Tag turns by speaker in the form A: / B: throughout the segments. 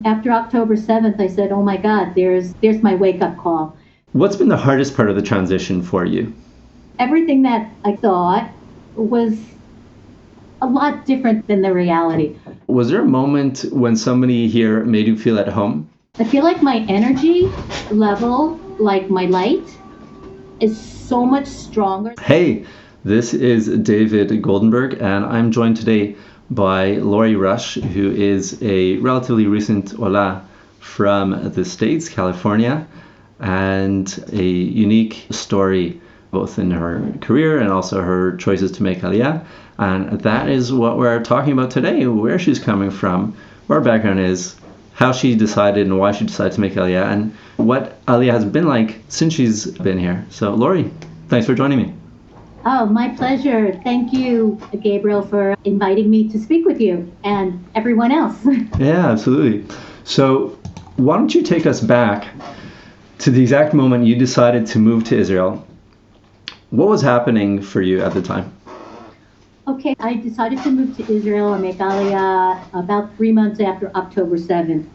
A: After October 7th, I said, oh my God, there's my wake-up call.
B: What's been the hardest part of the transition for you?
A: Everything that I thought was a lot different than the reality.
B: Was there a moment when somebody here made you feel at home?
A: I feel like my energy level, like my light, is so much stronger.
B: Hey, this is David Goldenberg, and I'm joined today by Lori Rush, who is a relatively recent Olah from the States, California, and a unique story both in her career and also her choices to make Aliyah. And that is what we're talking about today, where she's coming from, what her background is, how she decided and why she decided to make Aliyah, and what Aliyah has been like since she's been here. So Lori, thanks for joining me.
A: Oh, my pleasure. Thank you, Gabriel, for inviting me to speak with you and everyone else.
B: Yeah, absolutely. So why don't you take us back to the exact moment you decided to move to Israel? What was happening for you at the time?
A: Okay, I decided to move to Israel and make Aliyah about 3 months after October 7th.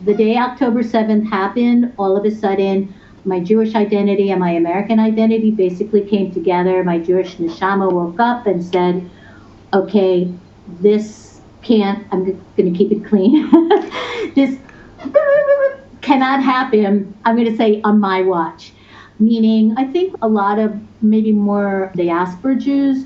A: The day October 7th happened, all of a sudden, my Jewish identity and my American identity basically came together. My Jewish neshama woke up and said, okay, this can't, I'm going to keep it clean. This cannot happen, I'm going to say, on my watch. Meaning, I think a lot of maybe more diaspora Jews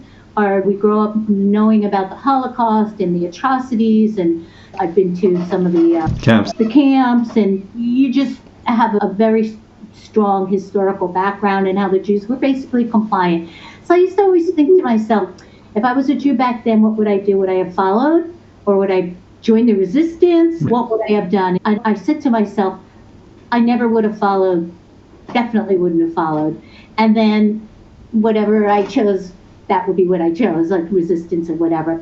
A: we grow up knowing about the Holocaust and the atrocities, and I've been to some of the camps, and you just have a very strong historical background and how the Jews were basically compliant. So I used to always think to myself, if I was a Jew back then, what would I do? Would I have followed? Or would I join the resistance? What would I have done? I said to myself, I never would have followed, definitely wouldn't have followed. And then whatever I chose, that would be what I chose, like resistance or whatever.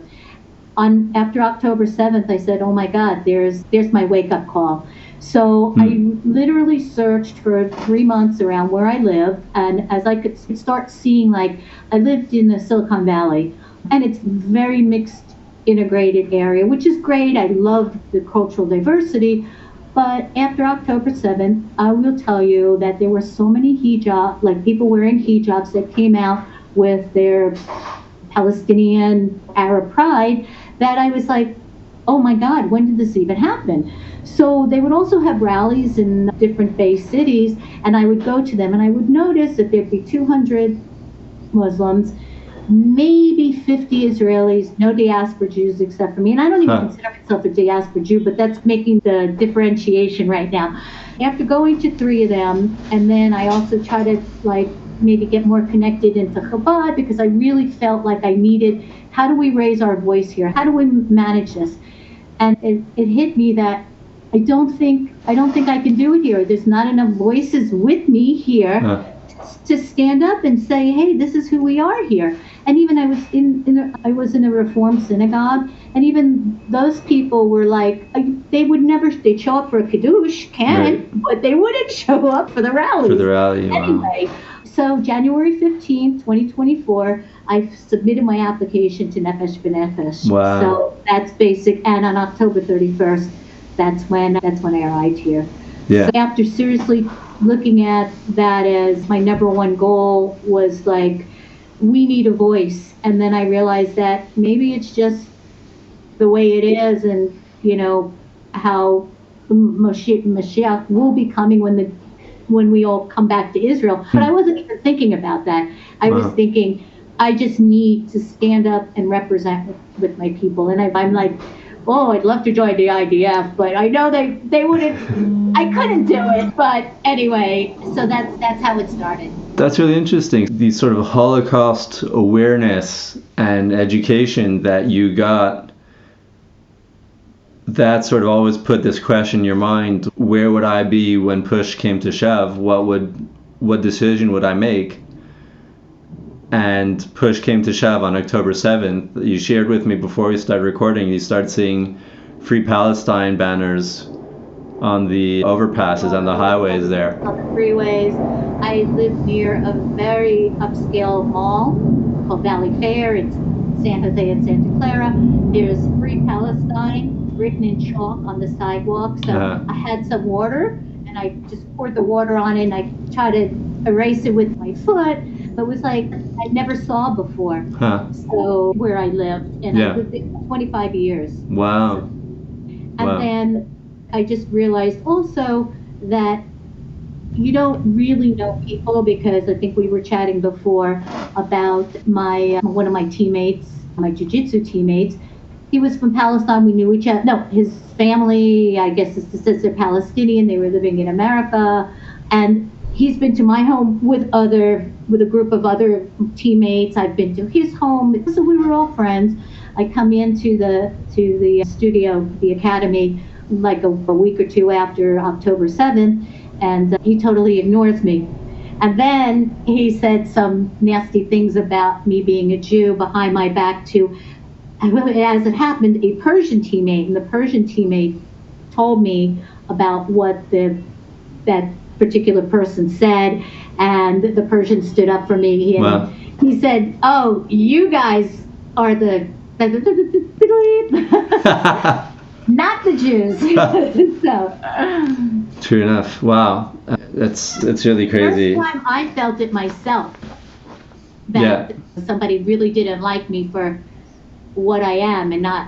A: After October 7th, I said, oh my God, there's my wake-up call. So I literally searched for 3 months around where I live, and as I could start seeing, like, I lived in the Silicon Valley, and it's very mixed, integrated area, which is great. I love the cultural diversity. But after October 7th, I will tell you that there were so many hijab, like people wearing hijabs that came out with their Palestinian Arab pride, that I was like, oh my God, when did this even happen? So they would also have rallies in different base cities, and I would go to them, and I would notice that there'd be 200 Muslims, maybe 50 Israelis, no diaspora Jews except for me. And I don't even consider myself a diaspora Jew, but that's making the differentiation right now. After going to 3 of them, and then I also try to maybe get more connected into Chabad, because I really felt like I needed, how do we raise our voice here? How do we manage this? And it hit me that I don't think I can do it here. There's not enough voices with me here to stand up and say, hey, this is who we are here. And even I was in a Reform synagogue, and even those people were like, they'd show up for a kiddush, but they wouldn't show up for the rally. Anyway. Wow. So January 15th, 2024, I submitted my application to Nefesh B'Nefesh.
B: Wow.
A: So that's basic. And on October 31st, that's when I arrived here.
B: Yeah.
A: So after seriously looking at that as my number one goal was like, we need a voice. And then I realized that maybe it's just the way it is, and how Mashiach will be coming when we all come back to Israel. But I wasn't even thinking about that. I was thinking, I just need to stand up and represent with my people. And I'm like, oh, I'd love to join the IDF, but I know they wouldn't, I couldn't do it. But anyway, so that's how it started.
B: That's really interesting. The sort of Holocaust awareness and education that you got, that sort of always put this question in your mind: where would I be when push came to shove? What decision would I make? And push came to shove on October 7th. You shared with me before we started recording, you started seeing Free Palestine banners on the overpasses, on the highways there.
A: On the freeways. I live near a very upscale mall called Valley Fair. It's San Jose and Santa Clara. There's Free Palestine written in chalk on the sidewalk. So
B: Uh,
A: I had some water, and I just poured the water on it, and I tried to erase it with my foot. But it was like I never saw before.
B: huh.
A: So where I lived, and I
B: Yeah.
A: lived there for 25 years.
B: Wow.
A: And
B: Wow.
A: then I just realized also that you don't really know people, because I think we were chatting before about my one of my teammates, my jiu-jitsu teammates. He was from Palestine. We knew each other. No, his family, I guess his sisters are Palestinian. They were living in America, and he's been to my home with a group of other teammates. I've been to his home, so we were all friends. I come into the studio, the academy, like a week or two after October 7th, and he totally ignores me. And then he said some nasty things about me being a Jew behind my back to, as it happened, a Persian teammate. And the Persian teammate told me about what that particular person said, and the Persian stood up for me. And
B: Wow.
A: he said, "Oh, you guys are the not the Jews." So
B: True enough. Wow. That's really crazy.
A: first time I felt it myself, that somebody really didn't like me for what I am and not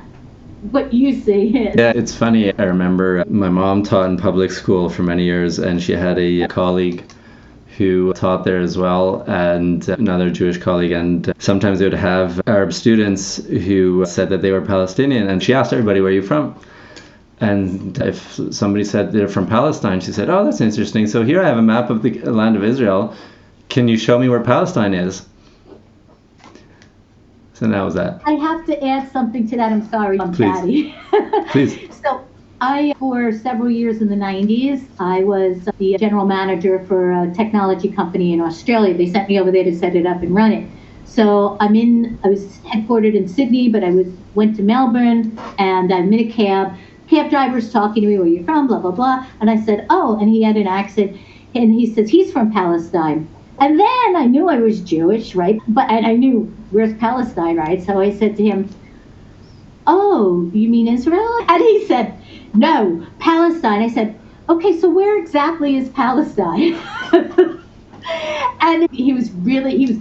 A: what you see.
B: Yeah, it's funny. I remember my mom taught in public school for many years, and she had a colleague who taught there as well, and another Jewish colleague. And sometimes they would have Arab students who said that they were Palestinian, and she asked everybody, "Where are you from?" And if somebody said they're from Palestine, she said, "Oh, that's interesting. So here I have a map of the land of Israel. Can you show me where Palestine is?" So that was that.
A: I have to add something to that. I'm sorry, I'm
B: Please.
A: fatty.
B: Please.
A: So for several years in the 90s, I was the general manager for a technology company in Australia. They sent me over there to set it up and run it. So I was headquartered in Sydney, but I went to Melbourne, and I'm in a cab. Cab driver's talking to me, "Where you from?" Blah, blah, blah. And I said, "Oh," and he had an accent, and he says he's from Palestine. And then I knew I was Jewish, right? And I knew, where's Palestine, right? So I said to him, "Oh, you mean Israel?" And he said, "No, Palestine." I said, "Okay, so where exactly is Palestine?" And he was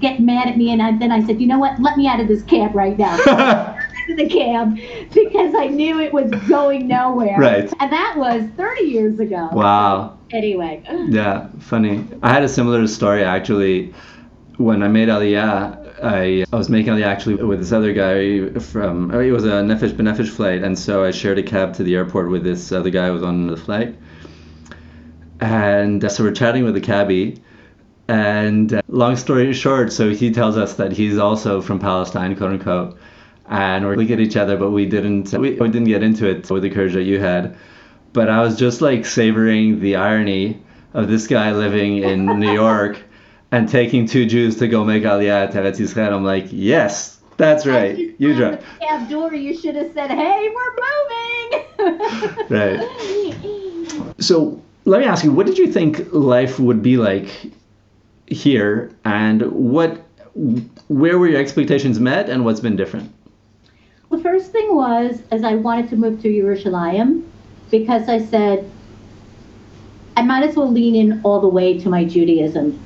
A: getting mad at me. And then I said, "You know what? Let me out of this cab right now." Out of the cab, because I knew it was going nowhere.
B: Right.
A: And that was 30 years ago.
B: Wow.
A: Anyway.
B: Yeah, funny. I had a similar story actually. When I made Aliyah, I was making Aliyah actually with this other guy it was a Nefesh B'Nefesh flight, and so I shared a cab to the airport with this other guy who was on the flight. And so we're chatting with the cabbie, and long story short, so he tells us that he's also from Palestine, quote unquote, and we're looking at each other, but we didn't get into it with the courage that you had. But I was just like savoring the irony of this guy living in New York and taking two Jews to go make Aliyah to Eretz Yisrael. I'm like, yes, that's right. You drive.
A: The cab door, you should have said, "Hey, we're moving."
B: Right. So let me ask you, what did you think life would be like here, and where were your expectations met, and what's been different?
A: The first thing was, as I wanted to move to Yerushalayim, because I said, I might as well lean in all the way to my Judaism.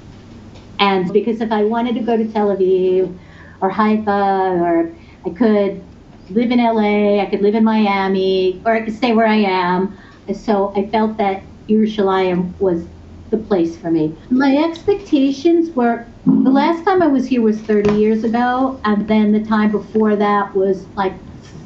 A: And because if I wanted to go to Tel Aviv or Haifa, or I could live in LA, I could live in Miami, or I could stay where I am. So I felt that Yerushalayim was the place for me. My expectations were, the last time I was here was 30 years ago, and then the time before that was like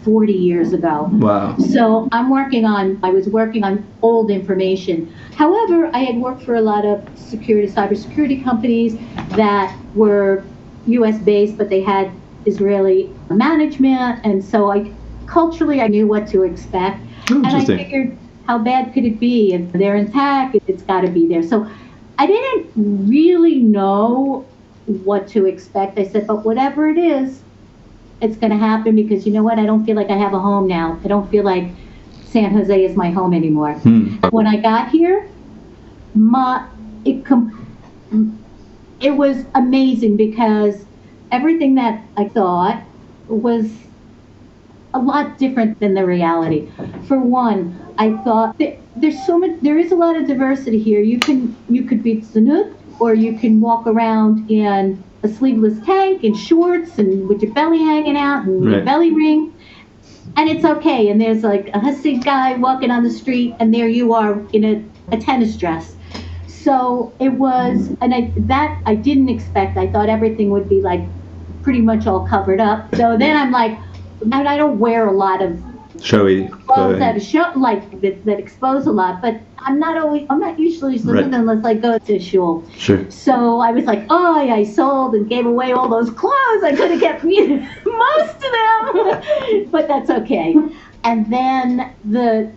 A: 40 years ago.
B: Wow.
A: So I was working on old information. However, I had worked for a lot of cybersecurity companies that were US based, but they had Israeli management. And so culturally, I knew what to expect. And I figured, how bad could it be? If they're intact, it's got to be there. So I didn't really know what to expect. I said, but whatever it is, it's going to happen, because you know what? I don't feel like I have a home now. I don't feel like San Jose is my home anymore. When I got here, it was amazing, because everything that I thought was a lot different than the reality. For one, I thought there is a lot of diversity here. You could be tsunut, or you can walk around in a sleeveless tank and shorts and with your belly hanging out and your belly ring. And it's okay. And there's like a Hasid guy walking on the street, and there you are in a tennis dress. So it was, and I didn't expect. I thought everything would be like pretty much all covered up. So then I'm like, I don't wear a lot of
B: showy
A: clothes that show like that expose a lot, but I'm not usually something unless I go to shul.
B: Sure.
A: So I was like, I sold and gave away all those clothes. I could have kept most of them, but that's okay. And then the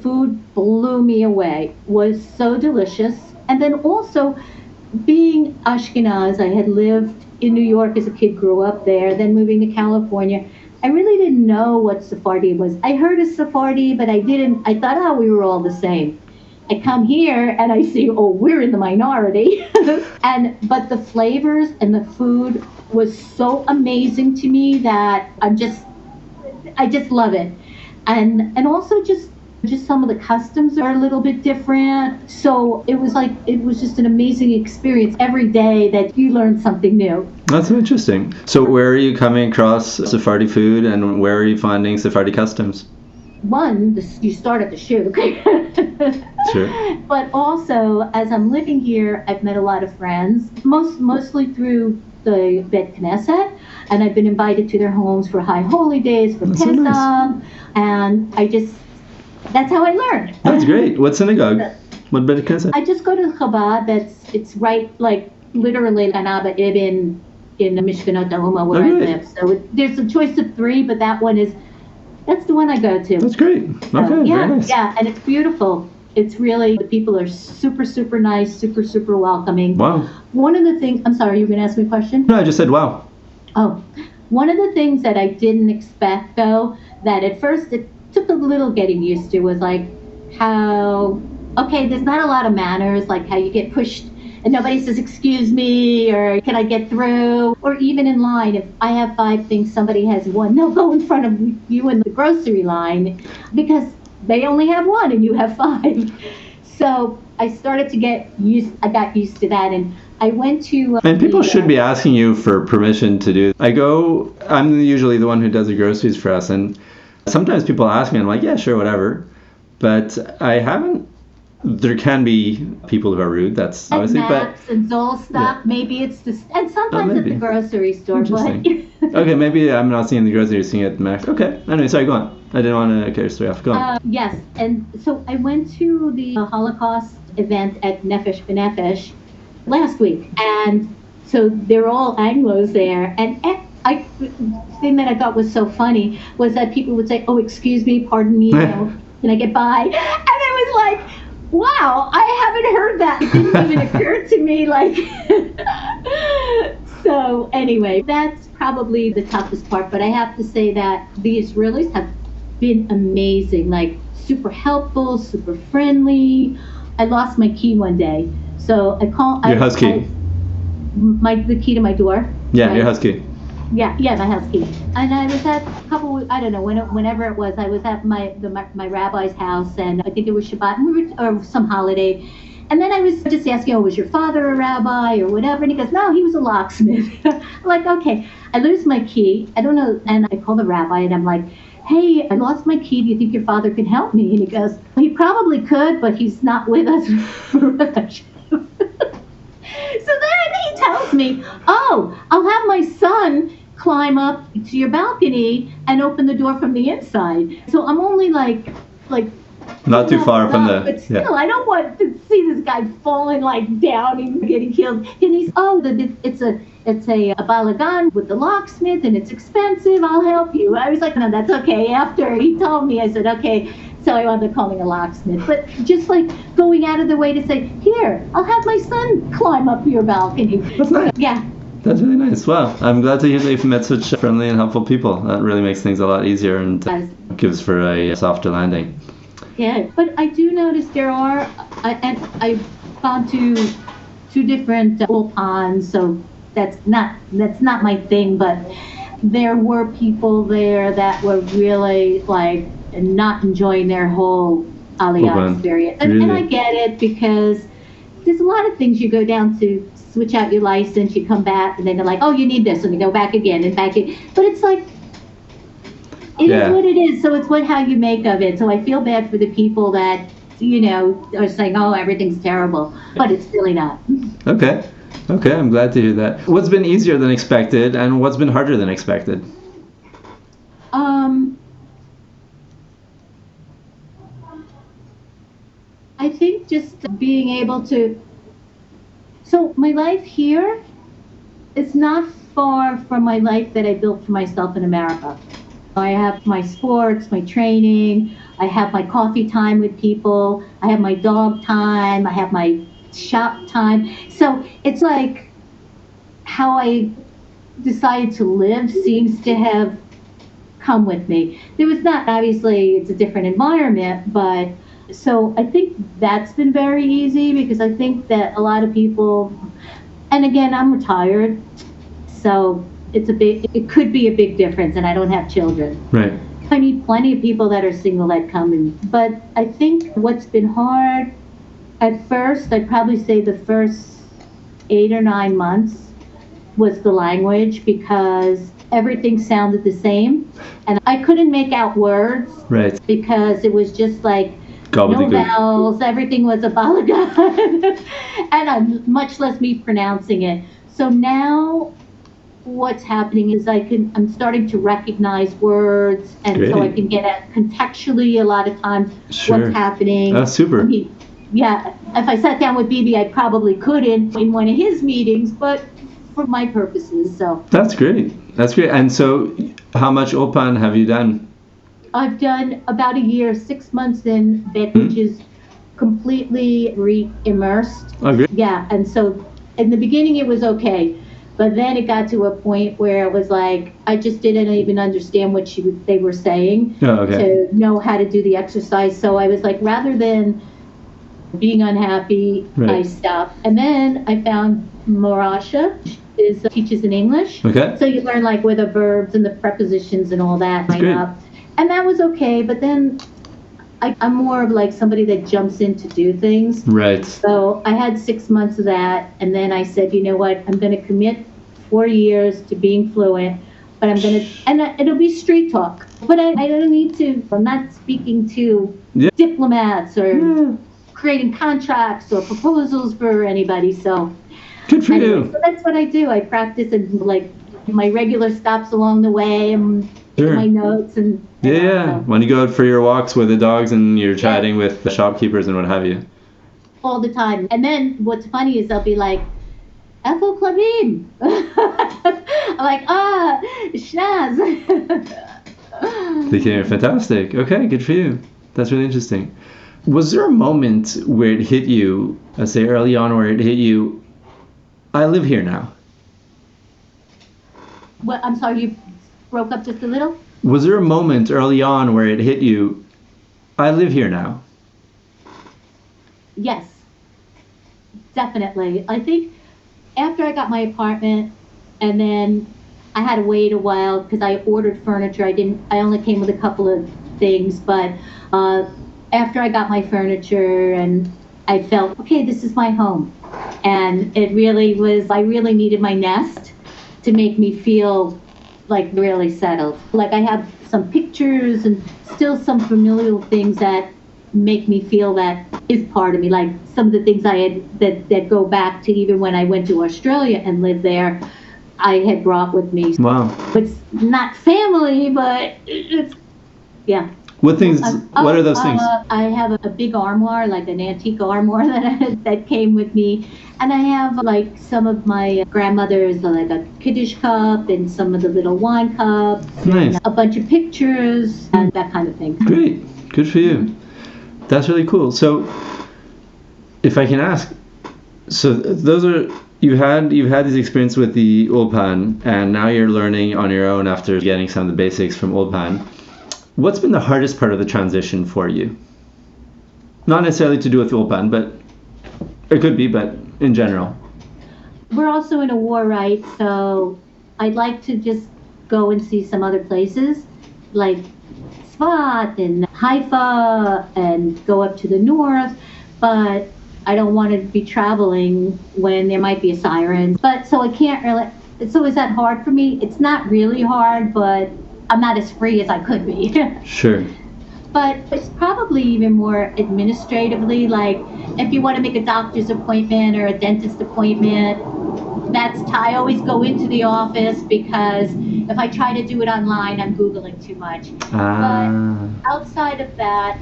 A: food blew me away. Was so delicious. And then also, being Ashkenaz, I had lived in New York as a kid, grew up there, then moving to California. I really didn't know what Sephardi was. I heard of Sephardi, but I thought, we were all the same. I come here and I see, we're in the minority. But the flavors and the food was so amazing to me that I just love it. And also just some of the customs are a little bit different. So it was just an amazing experience every day that you learn something new.
B: That's so interesting. So where are you coming across Sephardi food, and where are you finding Sephardi customs?
A: One, you start at the shoe.
B: Sure.
A: But also, as I'm living here, I've met a lot of friends, mostly through the Bet Knesset, and I've been invited to their homes for high holy days, for Pesach, so nice. And that's how I learned.
B: That's great. What synagogue? What Bet Knesset?
A: I just go to Chabad. It's right, like literally Anaba Ibn in Mishkanot Da'uma where I live. So there's a choice of 3, but that's the one I go to.
B: That's great. Okay,
A: yeah,
B: very nice.
A: Yeah, and it's beautiful. It's really, the people are super, super nice, super, super welcoming.
B: Wow.
A: One of the things, I'm sorry, you were going to ask me a question?
B: No, I just said wow.
A: Oh, one of the things that I didn't expect, though, that at first it took a little getting used to, was like there's not a lot of manners, like how you get pushed and nobody says, excuse me, or can I get through? Or even in line, if I have 5 things, somebody has 1, they'll go in front of you in the grocery line because they only have 1 and you have 5. So I got used to that, and I went to...
B: and people should be asking you for permission to do. I'm usually the one who does the groceries for us, and sometimes people ask me, I'm like, yeah, sure, whatever. But I haven't... There can be people who are rude, that's obviously,
A: Max and Zoll stuff, maybe it's just, and sometimes at the grocery store. But
B: okay, maybe I'm not seeing the grocery, seeing it at Max. Okay, anyway, sorry, go on. I didn't want to carry the story off. Go on.
A: Yes, and so I went to the Holocaust event at Nefesh B'Nefesh last week, and so they're all Anglos there, and the thing that I thought was so funny was that people would say, excuse me, pardon me, can I get by? And it was like, wow, I haven't heard that. It didn't even occur to me, So anyway, that's probably the toughest part. But I have to say that the Israelis have been amazing, like super helpful, super friendly. I lost my key one day, so I called.
B: Your house key?
A: The key to my door.
B: Yeah, right? Your house key.
A: Yeah, my house key. And I was at whenever it was, I was at my rabbi's house, and I think it was Shabbat, and or some holiday. And then I was just asking, was your father a rabbi or whatever? And he goes, no, he was a locksmith. I'm like, okay. I lose my key. I don't know. And I call the rabbi, and I'm like, hey, I lost my key. Do you think your father can help me? And he goes, he probably could, but he's not with us. So then he tells me, I'll have my son climb up to your balcony and open the door from the inside. So I'm only like
B: not too far from the...
A: But still, I don't want to see this guy falling down and getting killed. And he's, it's a balagan with the locksmith, and it's expensive. I'll help you. I was like, no, that's okay. After he told me, I said, okay. So I wound up calling a locksmith. But just going out of the way to say, here, I'll have my son climb up your balcony.
B: That's nice.
A: Yeah.
B: That's really nice. Wow. I'm glad to hear that you've met such friendly and helpful people. That really makes things a lot easier and gives for a softer landing.
A: Yeah, but I do notice there are, and I've gone to 2 different ponds, so that's not my thing, but there were people there that were really like not enjoying their whole Aliyah experience. And I get it, because there's a lot of things you go down to switch out your license, you come back, and then they're like, oh, you need this, and you go back again and back again. But it's like, it is what it is. So it's how you make of it. So I feel bad for the people that, are saying, oh, everything's terrible, but it's really not.
B: Okay, I'm glad to hear that. What's been easier than expected, and what's been harder than expected?
A: I think just being able to. So my life here is not far from my life that I built for myself in America. I have my sports, my training, I have my coffee time with people, I have my dog time, I have my shop time. So it's like how I decided to live seems to have come with me. There was not, obviously it's a different environment, but so I think that's been very easy, because I think that a lot of people, and again, I'm retired, so it could be a big difference, and I don't have children.
B: Right.
A: I meet plenty of people that are single that come in, but I think what's been hard at first, I'd probably say the first 8 or 9 months was the language, because everything sounded the same, and I couldn't make out words.
B: Right.
A: Because it was just like, no vowels, everything was a balagan, and much less me pronouncing it. So now what's happening is I'm starting to recognize words, and so I can get at contextually a lot of times what's happening.
B: That's super.
A: Yeah, if I sat down with BB, I probably couldn't in one of his meetings, but for my purposes, so.
B: That's great. And so how much Ulpan have you done?
A: I've done about a year, 6 months in bed, which is completely re-immersed.
B: Oh, great.
A: Yeah, and so in the beginning it was okay, but then it got to a point where it was like, I just didn't even understand what they were saying to know how to do the exercise. So I was like, rather than being unhappy, I stopped. And then I found Morasha teaches in English.
B: Okay.
A: So you learn like where the verbs and the prepositions and all that line up. And that was okay, but then I'm more of like somebody that jumps in to do things.
B: Right.
A: So I had 6 months of that, and then I said, you know what, I'm going to commit 4 years to being fluent, but and it'll be street talk. But I don't need to, I'm not speaking to diplomats or creating contracts or proposals for anybody, so.
B: Good for you.
A: So that's what I do. I practice and like my regular stops along the way, and my notes and
B: when you go out for your walks with the dogs and you're chatting with the shopkeepers and what have you,
A: all the time. And then what's funny is they'll be like, Ethel Klavim. I'm like, Shnaz.
B: They came fantastic. Okay, good for you. That's really interesting. Was there a moment where it hit you, let's say early on, where it hit you, I live here now?
A: What? I'm sorry, you broke up just a little?
B: Was there a moment early on where it hit you, I live here now?
A: Yes, definitely. I think after I got my apartment, and then I had to wait a while because I ordered furniture. I only came with a couple of things, but after I got my furniture, and I felt, okay, this is my home. And it really was, I really needed my nest to make me feel like really settled. Like I have some pictures and still some familial things that make me feel that is part of me. Like some of the things I had that go back to even when I went to Australia and lived there, I had brought with me.
B: Wow.
A: It's not family, but it's, yeah.
B: What things, what are those things?
A: I have a big armoire, like an antique armoire that came with me. And I have like some of my grandmother's, like a Kiddush cup and some of the little wine cups.
B: Nice.
A: And a bunch of pictures and that kind of thing.
B: Great. Good for you. That's really cool. So if I can ask, so those are, you've had this experience with the Ulpan, and now you're learning on your own after getting some of the basics from Ulpan. What's been the hardest part of the transition for you? Not necessarily to do with Ulpan, but it could be, but in general.
A: We're also in a war, right? So I'd like to just go and see some other places, like Sfat and Haifa, and go up to the north, but I don't want to be traveling when there might be a siren. But so I can't really, so is that hard for me? It's not really hard, but I'm not as free as I could be.
B: Sure.
A: But it's probably even more administratively, like if you want to make a doctor's appointment or a dentist appointment, I always go into the office, because if I try to do it online, I'm Googling too much. But outside of that,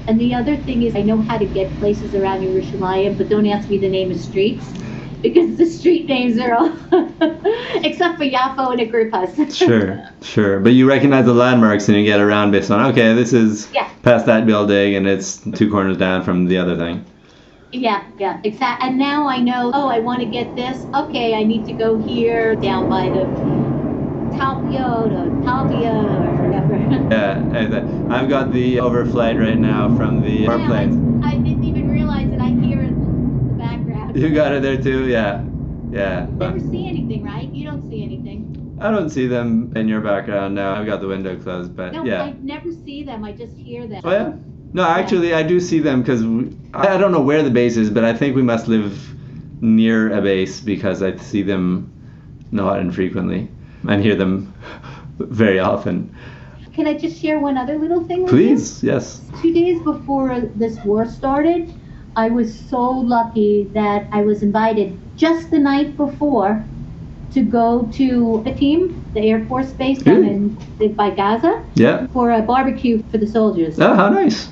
A: and the other thing is I know how to get places around Yerushalayim, but don't ask me the name of streets, because the street names are all, except for Yafo and Agrippas.
B: Sure. But you recognize the landmarks and you get around based on, okay, this is past that building and it's 2 corners down from the other thing.
A: Yeah, exactly. And now I know, I want to get this. Okay, I need to go here, down by the Talpiot or Talpia or whatever.
B: Yeah, I've got the overflight right now from the airplane.
A: I didn't even realize that I hear it in the background.
B: You got it there too? Yeah.
A: You never see anything, right? You don't see anything.
B: I don't see them in your background now. I've got the window closed, but
A: no,
B: yeah.
A: I never see them. I just hear them.
B: Oh, yeah? No, actually, I do see them, because I don't know where the base is, but I think we must live near a base, because I see them not infrequently and hear them very often.
A: Can I just share one other little thing with
B: Please, yes.
A: 2 days before this war started, I was so lucky that I was invited just the night before to go to Hatim, the Air Force base down by Gaza, for a barbecue for the soldiers.
B: Oh, how nice.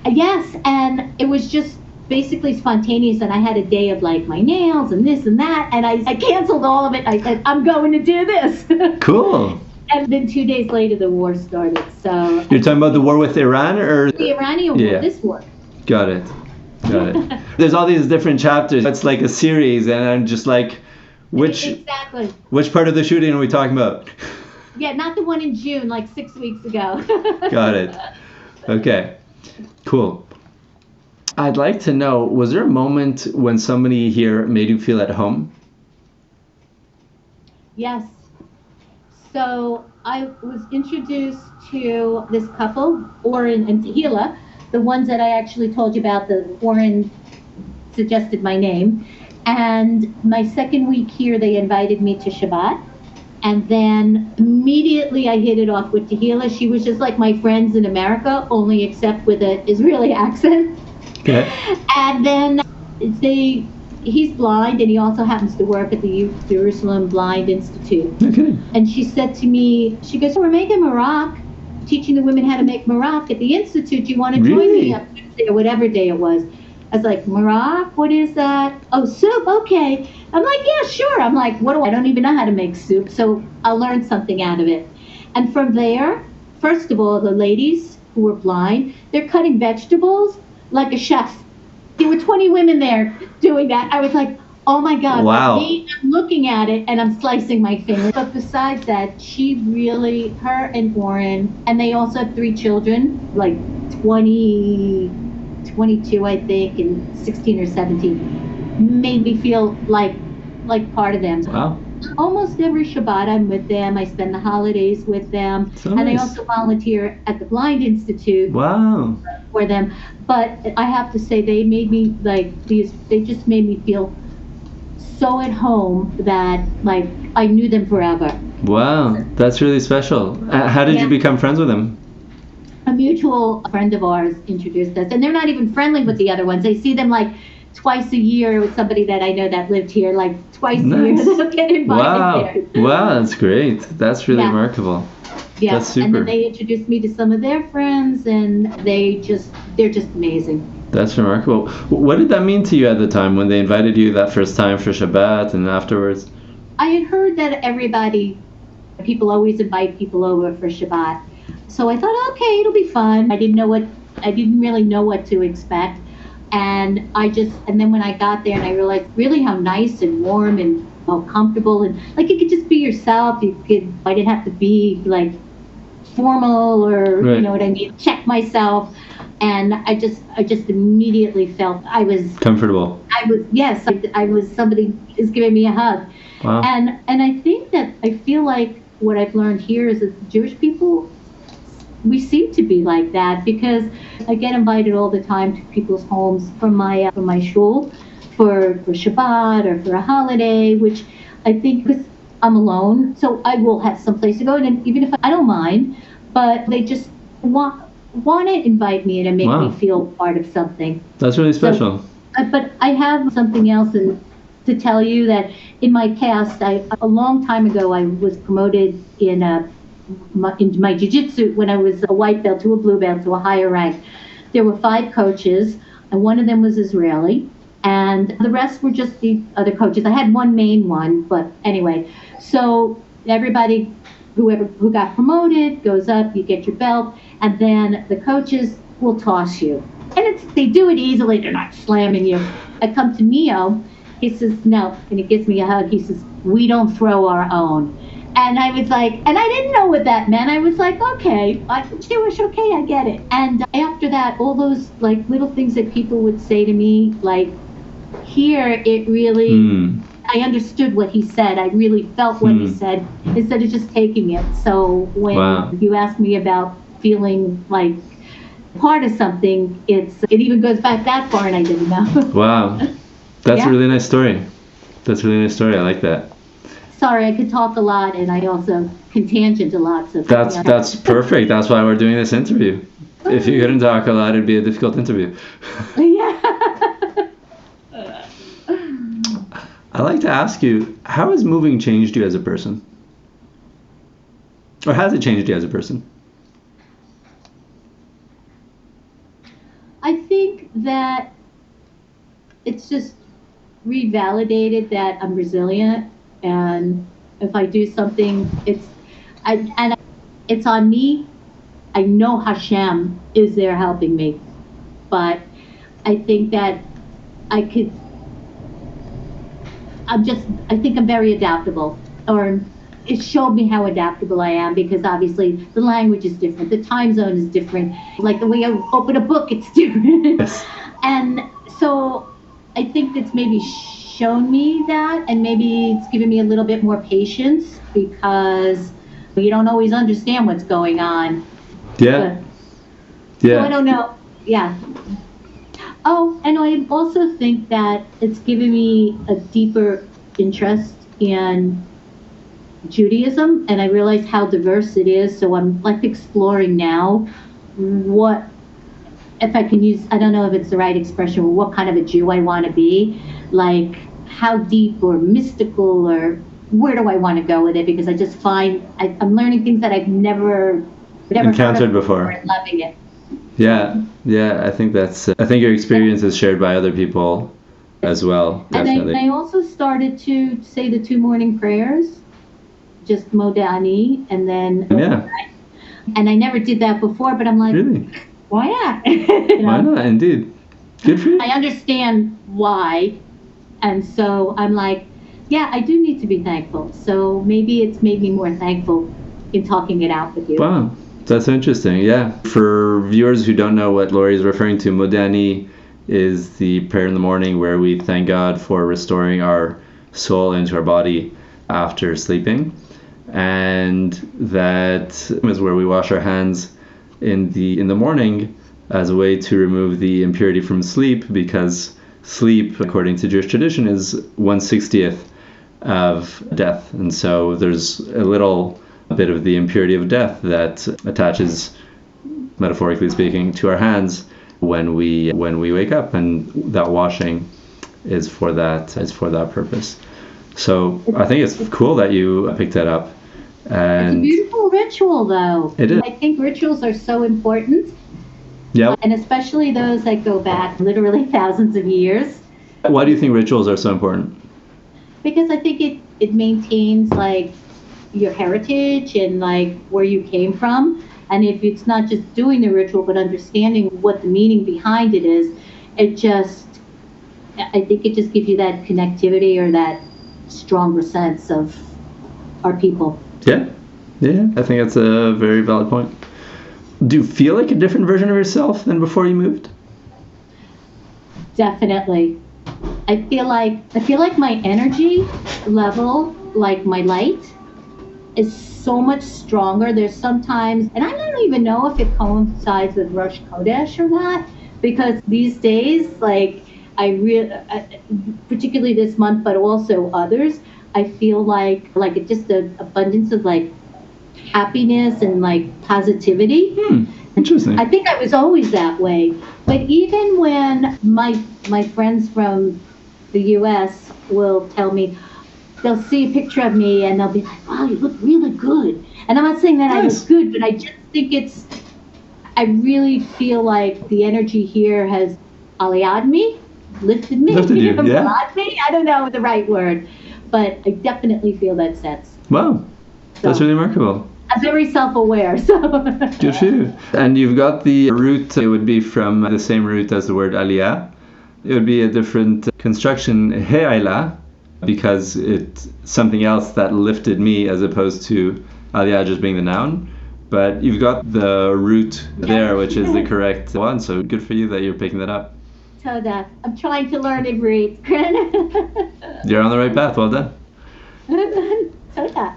A: Yes, and it was just basically spontaneous, and I had a day of like my nails and this and that, and I canceled all of it. I said, I'm going to do this.
B: Cool.
A: And then 2 days later, the war started. So
B: you're talking about the war with Iran, or
A: the Iranian war? This war.
B: Got it. There's all these different chapters. It's like a series, and I'm just like, which part of the shooting are we talking about?
A: Yeah, not the one in June, like 6 weeks ago.
B: Got it. Okay. Cool. I'd like to know, was there a moment when somebody here made you feel at home?
A: Yes. So I was introduced to this couple, Oren and Tehila, the ones that I actually told you about. The Oren suggested my name. And my second week here, they invited me to Shabbat. And then immediately I hit it off with Tehila. She was just like my friends in America, only except with an Israeli accent.
B: Okay.
A: And then he's blind, and he also happens to work at the Jerusalem Blind Institute.
B: Okay.
A: And she said to me, she goes, we're making marak, teaching the women how to make marak at the Institute. You want to join me up Tuesday or whatever day it was? I was like, marak, what is that? Oh, soup, okay. I'm like, yeah, sure. I'm like, I don't even know how to make soup, so I'll learn something out of it. And from there, first of all, the ladies who were blind, they're cutting vegetables like a chef. There were 20 women there doing that. I was like, oh my God.
B: Wow.
A: I'm looking at it and I'm slicing my fingers. But besides that, her and Oren, and they also have 3 children, like 22, I think, and 16 or 17, made me feel like part of them.
B: Wow.
A: Almost every Shabbat I'm with them. I spend the holidays with them.
B: So
A: and
B: nice.
A: I also volunteer at the Blind Institute for them. But I have to say, they made me they just made me feel so at home that like I knew them forever.
B: Wow, that's really special. How did you become friends with them?
A: A mutual friend of ours introduced us, and they're not even friendly with the other ones. They see them like twice a year with somebody that I know that lived here, like twice a year. They'll get invited there.
B: Wow, that's great. That's really remarkable.
A: Yeah,
B: that's super.
A: And then they introduced me to some of their friends, and they're just amazing.
B: That's remarkable. What did that mean to you at the time when they invited you that first time for Shabbat and afterwards?
A: I had heard that people always invite people over for Shabbat. So I thought, okay, it'll be fun. I didn't really know what to expect. And then when I got there and I realized really how nice and warm and how comfortable, and like you could just be yourself. I didn't have to be like formal or you know what I mean, check myself. And I just immediately felt I was
B: comfortable. I
A: was somebody is giving me a hug.
B: Wow.
A: And I think that I feel like what I've learned here is that Jewish people, we seem to be like that because I get invited all the time to people's homes from my shul for Shabbat or for a holiday, which I think because I'm alone, so I will have some place to go, and even if I don't mind, but they just want to invite me and make
B: Wow.
A: me feel part of something.
B: That's really special.
A: So, but I have something else to tell you that in my past, a long time ago, I was promoted in my jiu-jitsu when I was a white belt to a blue belt to a higher rank. There were 5 coaches, and one of them was Israeli, and the rest were just the other coaches. I had one main one, but anyway, so everybody, who got promoted goes up, you get your belt, and then the coaches will toss you. And they do it easily, they're not slamming you. I come to Neo, he says, no, and he gives me a hug, he says, we don't throw our own. And I was like, and I didn't know what that meant. I was like, okay, I'm Jewish, okay, I get it. And after that, all those like little things that people would say to me, like here, it really, I understood what he said. I really felt what he said instead of just taking it. So when you asked me about feeling like part of something, it even goes back that far, and I didn't know.
B: Wow, that's a really nice story. That's a really nice story. I like that.
A: Sorry, I could talk a lot, and I also can tangent a lot. So
B: that's perfect. That's why we're doing this interview. If you couldn't talk a lot, it'd be a difficult interview.
A: Yeah.
B: I'd like to ask you, how has moving changed you as a person? Or has it changed you as a person?
A: I think that it's just revalidated that I'm resilient, and if I do something, it's on me. I know Hashem is there helping me, but I think that I think I'm very adaptable, or it showed me how adaptable I am, because obviously the language is different, the time zone is different, like the way I open a book, it's different.
B: Yes.
A: And so I think it's maybe shown me that, and maybe it's given me a little bit more patience, because you don't always understand what's going on.
B: Yeah.
A: So I don't know. Yeah. Oh, and I also think that it's given me a deeper interest in Judaism, and I realize how diverse it is. So I'm like exploring now what, if I can use, I don't know if it's the right expression, or what kind of a Jew I want to be, like how deep or mystical, or where do I want to go with it, because I just find I'm learning things that I've never
B: encountered before.
A: And loving it.
B: Yeah, I think I think your experience is shared by other people as well. Definitely.
A: And I also started to say the 2 morning prayers, just Modani, and then and I never did that before, but I'm like,
B: really?
A: Why not?
B: Why not? Indeed. Good for you.
A: I understand why, and so I'm like, yeah, I do need to be thankful. So maybe it's made me more thankful in talking it out with you.
B: Wow. That's interesting, yeah. For viewers who don't know what Lori is referring to, Modani is the prayer in the morning where we thank God for restoring our soul into our body after sleeping. And that is where we wash our hands in the morning as a way to remove the impurity from sleep, because sleep, according to Jewish tradition, is 1/60th of death. And so there's a little bit of the impurity of death that attaches, metaphorically speaking, to our hands when we wake up, and that washing is for that purpose. So I think it's cool that you picked that up. And
A: it's a beautiful ritual, though.
B: It is.
A: I think rituals are so important.
B: Yeah.
A: And especially those that go back literally thousands of years.
B: Why do you think rituals are so important?
A: Because I think it maintains like your heritage and like where you came from. And if it's not just doing the ritual, but understanding what the meaning behind it is, I think it just gives you that connectivity or that stronger sense of our people.
B: Yeah, I think that's a very valid point. Do you feel like a different version of yourself than before you moved?
A: Definitely. I feel like my energy level, like my light, is so much stronger. There's sometimes, and I don't even know if it coincides with Rosh Chodesh or not, because these days, like I really, particularly this month, but also others, I feel like it's just an abundance of like happiness and like positivity.
B: Interesting.
A: I think I was always that way, but even when my friends from the U.S. will tell me, they'll see a picture of me and they'll be like, wow, you look really good. And I'm not saying that
B: Nice.
A: I look good, but I just think I really feel like the energy here has Aliyah me, lifted me,
B: Lifted you, yeah.
A: brought me. I don't know the right word, but I definitely feel that sense.
B: Wow, that's really remarkable.
A: I'm very self-aware, so.
B: Good for you. And you've got the root, it would be from the same root as the word Aliyah. It would be a different construction, He'ayla, because it's something else that lifted me as opposed to Aliyah just being the noun. But you've got the root there, which is the correct one. So good for you that you're picking that up.
A: Toda. I'm trying to learn Ivrit.
B: You're on the right path. Well done.
A: Toda.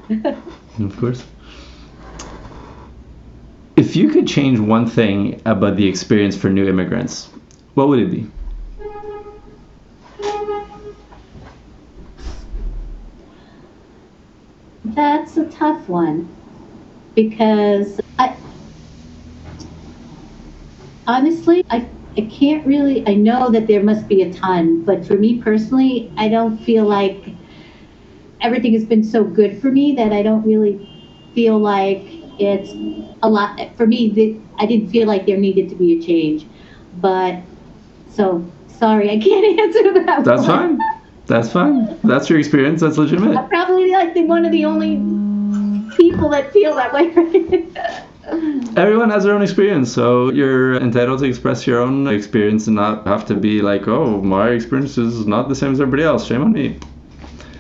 B: Of course. If you could change one thing about the experience for new immigrants, what would it be?
A: That's a tough one, because honestly, I can't really, I know that there must be a ton, but for me personally, I don't feel like everything has been so good for me that I don't really feel like it's a lot. For me, I didn't feel like there needed to be a change. But, so, sorry, I can't answer that.
B: That's fine. That's fine. That's your experience. That's legitimate.
A: I'm probably like one of the only people that feel that way.
B: Everyone has their own experience, so you're entitled to express your own experience and not have to be like, oh, my experience is not the same as everybody else. Shame on me.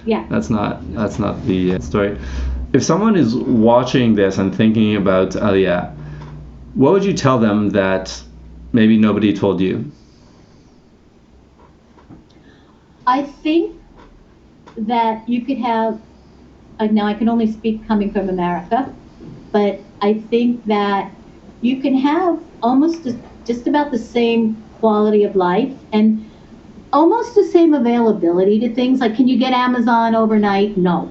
A: Yeah.
B: That's not the story. If someone is watching this and thinking about Aliyah, what would you tell them that maybe nobody told you?
A: I think that you could have, now I can only speak coming from America, but I think that you can have almost just about the same quality of life and almost the same availability to things. Like, can you get Amazon overnight? No.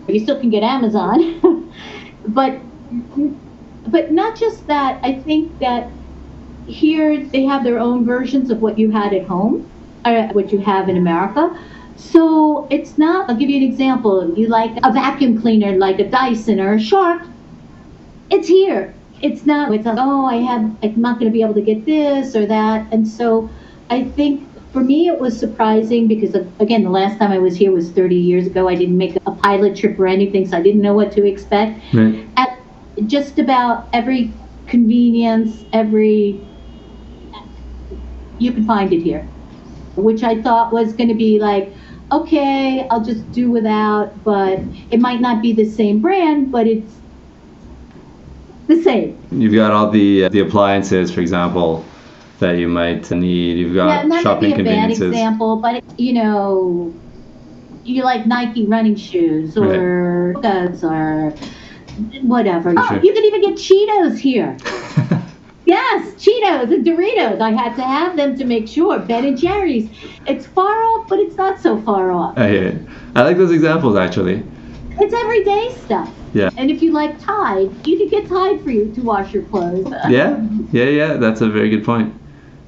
A: You still can get Amazon, but not just that. I think that here they have their own versions of what you had at home, or what you have in America. So it's not, I'll give you an example. You like a vacuum cleaner, like a Dyson or a Shark, it's here. It's not, oh, I'm not going to be able to get this or that. And so I think for me it was surprising because, again, the last time I was here was 30 years ago. I didn't make a pilot trip or anything, so I didn't know what to expect.
B: Right.
A: At just about every convenience, you can find it here, which I thought was going to be like, okay, I'll just do without, but it might not be the same brand, but it's the same.
B: You've got all the appliances, for example, that you might need. You've got shopping conveniences.
A: That might be a bad example, but you like Nike running shoes or Hokas or whatever.
B: Sure.
A: Oh, you can even get Cheetos here. Yes, Cheetos and Doritos. I had to have them to make sure. Ben and Jerry's. It's far off, but it's not so far off.
B: I like those examples, actually.
A: It's everyday stuff.
B: Yeah.
A: And if you like Tide, you can get Tide for you to wash your clothes.
B: Yeah. That's a very good point.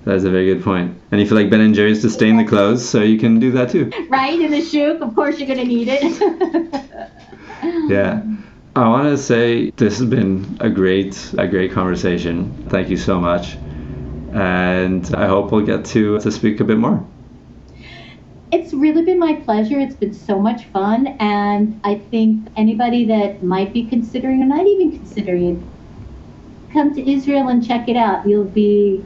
B: That is a very good point. And if you like Ben and Jerry's to stain the clothes, so you can do that too.
A: Right, in the shoe, of course you're going to need it.
B: Yeah. I want to say this has been a great conversation. Thank you so much. And I hope we'll get to speak a bit more.
A: It's really been my pleasure. It's been so much fun. And I think anybody that might be considering or not even considering it, come to Israel and check it out. You'll be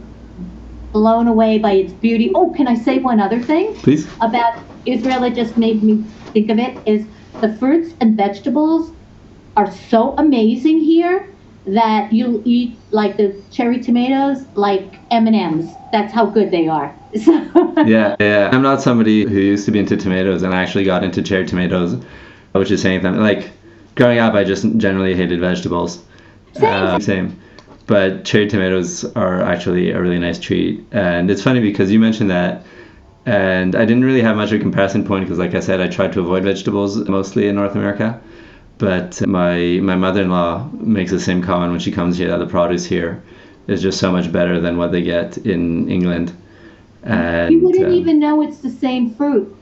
A: blown away by its beauty. Oh, can I say one other thing?
B: Please.
A: About Israel that just made me think of it is the fruits and vegetables are so amazing here that you'll eat like the cherry tomatoes like M&Ms. That's how good they are.
B: Yeah. I'm not somebody who used to be into tomatoes and I actually got into cherry tomatoes, which is saying that like growing up, I just generally hated vegetables. Same. But cherry tomatoes are actually a really nice treat. And it's funny because you mentioned that, and I didn't really have much of a comparison point because, like I said, I tried to avoid vegetables mostly in North America. But my mother-in-law makes the same comment when she comes here, that the produce here is just so much better than what they get in England. And
A: you wouldn't even know it's the same fruit.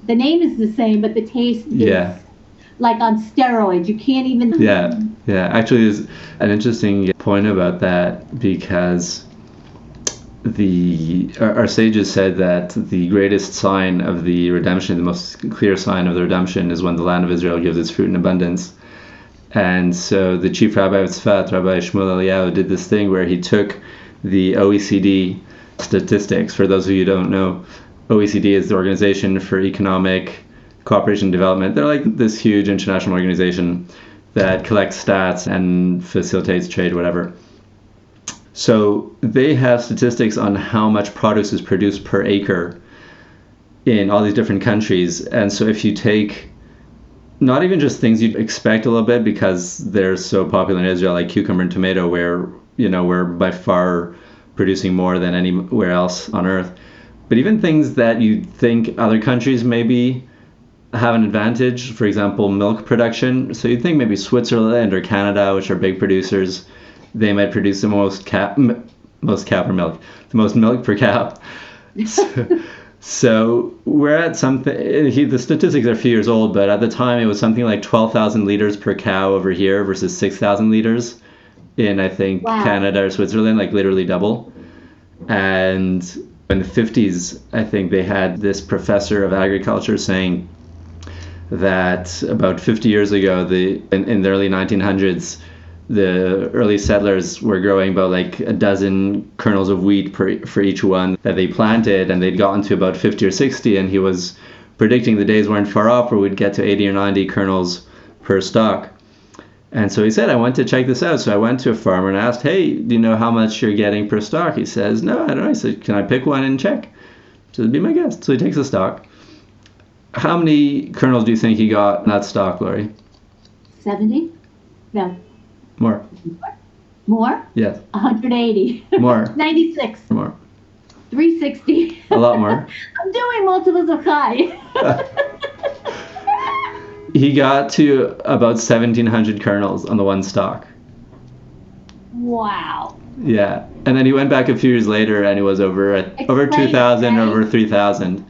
A: The name is the same, but the taste is like on steroids. You can't even...
B: Yeah. Actually, there's an interesting point about that because our sages said that the greatest sign of the redemption, the most clear sign of the redemption, is when the land of Israel gives its fruit in abundance. And so the chief rabbi of Tzfat, Rabbi Shmuel Aliyah, did this thing where he took the OECD statistics. For those of you who don't know, OECD is the Organization for Economic Cooperation and Development. They're like this huge international organization that collects stats and facilitates trade, whatever. So they have statistics on how much produce is produced per acre in all these different countries. And so if you take not even just things you'd expect a little bit because they're so popular in Israel, like cucumber and tomato, where, we're by far producing more than anywhere else on earth, but even things that you'd think other countries maybe have an advantage, for example, milk production. So you'd think maybe Switzerland or Canada, which are big producers, they might produce the most milk per cap. So we're at something, the statistics are a few years old, but at the time it was something like 12,000 liters per cow over here versus 6,000 liters in, I think, Canada or Switzerland, like literally double. And in the 50s, I think they had this professor of agriculture saying that about 50 years ago, in the early 1900s, the early settlers were growing about like a dozen kernels of wheat for each one that they planted, and they'd gotten to about 50 or 60, and he was predicting the days weren't far off where we'd get to 80 or 90 kernels per stalk. And so he said, I went to check this out. So I went to a farmer and asked, hey, do you know how much you're getting per stalk? He says, no, I don't know. I said, can I pick one and check? So be my guest. So he takes a stalk. How many kernels do you think he got in that stalk, Lori?
A: 70? No.
B: More? Yes.
A: 180.
B: More?
A: 96.
B: More?
A: 360.
B: A lot more?
A: I'm doing multiples of high.
B: He got to about 1,700 kernels on the one stalk.
A: Wow.
B: Yeah. And then he went back a few years later and it was over 2,000, right? Over 3,000.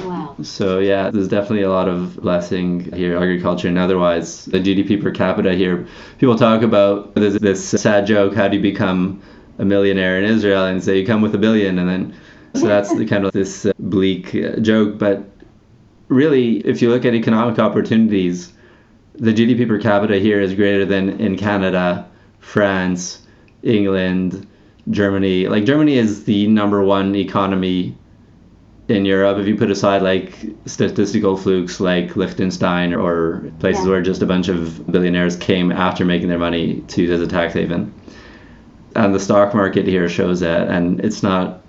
A: Wow.
B: So yeah, there's definitely a lot of blessing here, agriculture and otherwise. The GDP per capita here, people talk about this sad joke, how do you become a millionaire in Israel, and say you come with $1 billion, and then so that's the kind of this bleak joke. But really, if you look at economic opportunities, the GDP per capita here is greater than in Canada, France, England, Germany. Like Germany is the number one economy in Europe, if you put aside like statistical flukes like Liechtenstein or places where just a bunch of billionaires came after making their money to use as a tax haven. And the stock market here shows that, and it's not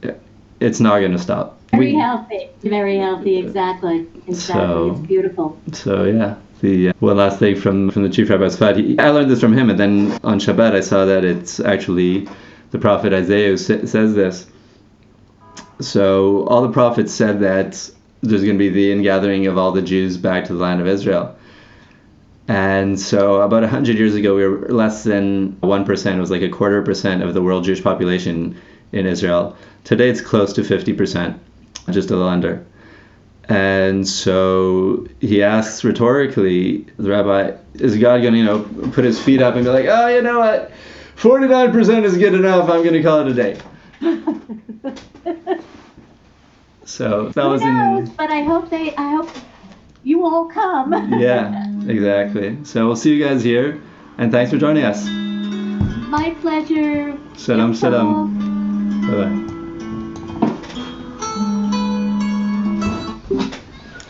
B: going to stop.
A: Very healthy, exactly. So, it's beautiful.
B: So yeah, the one last thing from the chief rabbi Tzfat, I learned this from him, and then on Shabbat I saw that it's actually the prophet Isaiah who says this. So all the prophets said that there's going to be the ingathering of all the Jews back to the land of Israel. And so about 100 years ago, we were less than 1%. It was like 0.25% of the world Jewish population in Israel. Today it's close to 50%, just a little under. And so he asks rhetorically, the rabbi, is God going to, put his feet up and be like, oh, you know what, 49% is good enough, I'm going to call it a day. So that was
A: but I hope you all come.
B: Yeah, exactly. So we'll see you guys here, and thanks for joining us.
A: My pleasure.
B: Shalom, shalom. Bye-bye.